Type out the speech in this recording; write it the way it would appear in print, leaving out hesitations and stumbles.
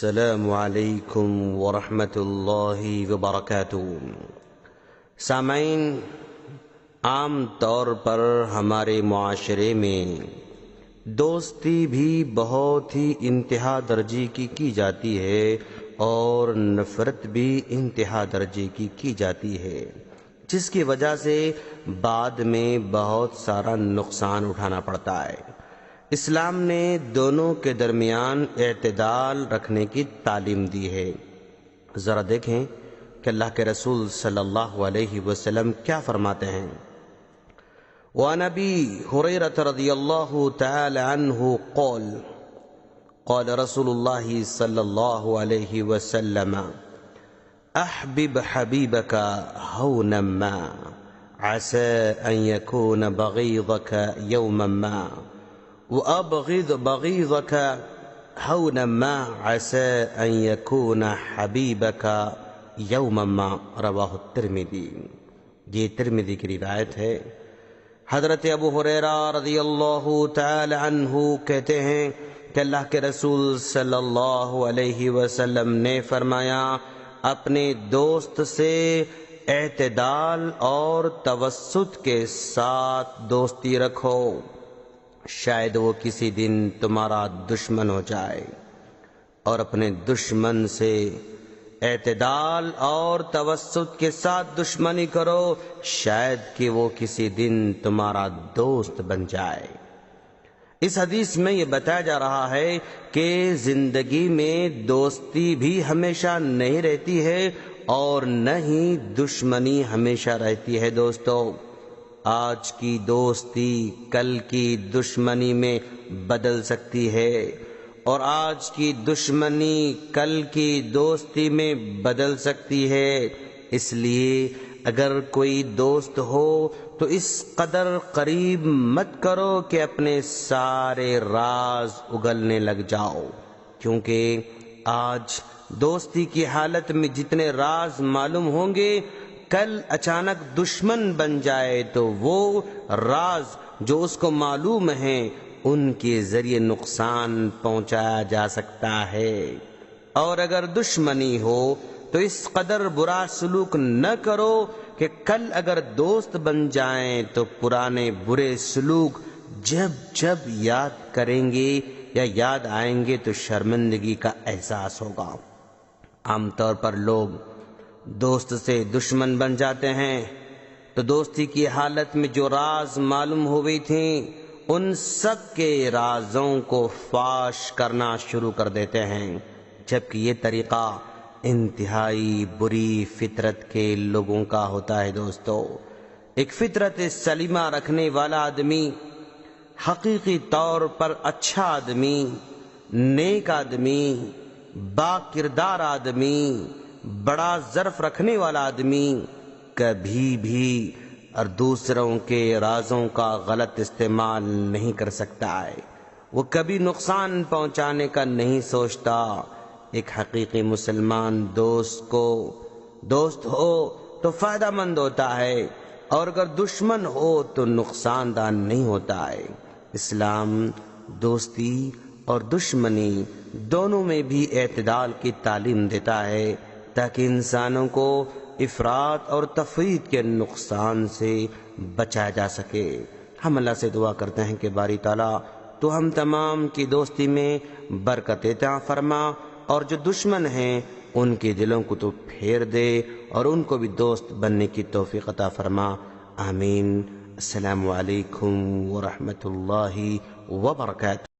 السلام علیکم ورحمۃ اللہ وبرکاتہ۔ سامعین، عام طور پر ہمارے معاشرے میں دوستی بھی بہت ہی انتہا درجے کی جاتی ہے اور نفرت بھی انتہا درجے کی جاتی ہے، جس کی وجہ سے بعد میں بہت سارا نقصان اٹھانا پڑتا ہے۔ اسلام نے دونوں کے درمیان اعتدال رکھنے کی تعلیم دی ہے۔ ذرا دیکھیں کہ اللہ کے رسول صلی اللہ علیہ وسلم کیا فرماتے ہیں۔ وعن ابی ہریرہ رضی اللہ تعالی عنہ قال قال رسول اللہ صلی اللہ علیہ وسلم احبب حبیبک ہونا ما عسى ان يكون بغيضك يوما ما وأبغض بغيضك هونا ما عسى أن يكون حبيبك يوما ما رواہ الترمذی۔ یہ ترمذی کی روایت ہے۔ حضرت ابو ہریرہ رضی اللہ تعالی عنہ کہتے ہیں کہ اللہ کے رسول صلی اللہ علیہ وسلم نے فرمایا، اپنے دوست سے اعتدال اور توسط کے ساتھ دوستی رکھو، شاید وہ کسی دن تمہارا دشمن ہو جائے، اور اپنے دشمن سے اعتدال اور توسط کے ساتھ دشمنی کرو، شاید کہ وہ کسی دن تمہارا دوست بن جائے۔ اس حدیث میں یہ بتایا جا رہا ہے کہ زندگی میں دوستی بھی ہمیشہ نہیں رہتی ہے اور نہ ہی دشمنی ہمیشہ رہتی ہے۔ دوستو، آج کی دوستی کل کی دشمنی میں بدل سکتی ہے، اور آج کی دشمنی کل کی دوستی میں بدل سکتی ہے۔ اس لیے اگر کوئی دوست ہو تو اس قدر قریب مت کرو کہ اپنے سارے راز اگلنے لگ جاؤ، کیونکہ آج دوستی کی حالت میں جتنے راز معلوم ہوں گے، کل اچانک دشمن بن جائے تو وہ راز جو اس کو معلوم ہیں ان کے ذریعے نقصان پہنچایا جا سکتا ہے۔ اور اگر دشمنی ہو تو اس قدر برا سلوک نہ کرو کہ کل اگر دوست بن جائیں تو پرانے برے سلوک جب جب یاد کریں گے یا یاد آئیں گے تو شرمندگی کا احساس ہوگا۔ عام طور پر لوگ دوست سے دشمن بن جاتے ہیں تو دوستی کی حالت میں جو راز معلوم ہوئی تھیں ان سب کے رازوں کو فاش کرنا شروع کر دیتے ہیں، جبکہ یہ طریقہ انتہائی بری فطرت کے لوگوں کا ہوتا ہے۔ دوستو، ایک فطرت سلیمہ رکھنے والا آدمی، حقیقی طور پر اچھا آدمی، نیک آدمی، با کردار آدمی، بڑا ظرف رکھنے والا آدمی کبھی بھی اور دوسروں کے رازوں کا غلط استعمال نہیں کر سکتا ہے، وہ کبھی نقصان پہنچانے کا نہیں سوچتا۔ ایک حقیقی مسلمان دوست ہو تو فائدہ مند ہوتا ہے، اور اگر دشمن ہو تو نقصان دہ نہیں ہوتا ہے۔ اسلام دوستی اور دشمنی دونوں میں بھی اعتدال کی تعلیم دیتا ہے، تاکہ انسانوں کو افراط اور تفریط کے نقصان سے بچایا جا سکے۔ ہم اللہ سے دعا کرتے ہیں کہ باری تعالیٰ تو ہم تمام کی دوستی میں برکت عطا فرما، اور جو دشمن ہیں ان کے دلوں کو تو پھیر دے اور ان کو بھی دوست بننے کی توفیق عطا فرما۔ آمین۔ السلام علیکم ورحمۃ اللہ وبرکاتہ۔